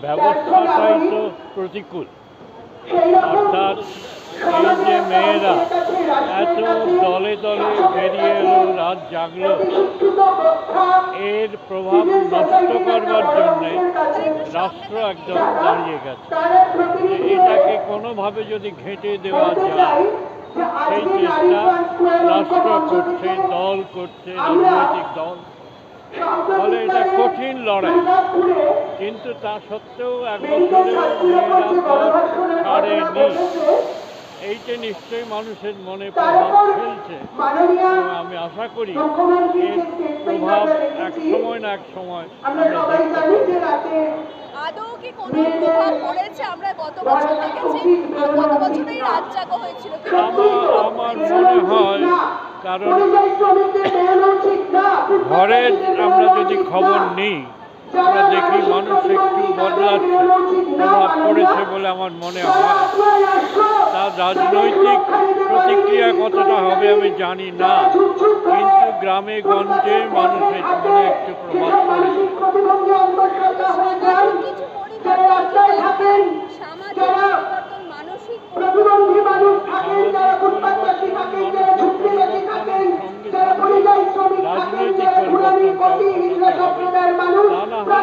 ব্যবস্থাটাই তো প্রতিকূল। অর্থাৎ এই যে মেয়েরা এত দলে দলে বেরিয়ে এলো, রাত জাগলো, এর প্রভাব নষ্ট করবার জন্যে রাষ্ট্র একদম দাঁড়িয়ে গেছে। এটাকে কোনোভাবে যদি ঘেঁটে দেওয়া যায় সেই চেষ্টা রাষ্ট্র করছে, দল করছে, রাজনৈতিক দল। ফলে এটা কঠিন লড়াই, কিন্তু তা সত্ত্বেও এক বছরে মেয়েরা পথ ছাড়েনি। এইটা নিশ্চয়ই মানুষের মনে প্রভাব ফেলছে এবং আমি আশা করি এর প্রভাব এক সময় না এক সময় আমরা দেখতে পাবো। আদৌ কি কোনো প্রভাব পড়েছে? আমরা গত বছর দেখেছি, গত বছরেই রাত জাগা হয়েছিল। আমার মনে হয়, কারণ ঘরের আমরা যদি খবর নিই, আমরা দেখি মানুষ একটু বদলাচ্ছে, প্রভাব পড়েছে বলে আমার মনে হয়। তার রাজনৈতিক প্রতিক্রিয়া কতটা হবে আমি জানি না, কিন্তু গ্রামে গঞ্জে মানুষের মনে একটু প্রভাব পড়েছে। রাজনৈতিক পরিবর্তন তা না হলে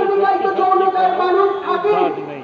সত্যি সত্যি কোনো উদ্ধার নেই।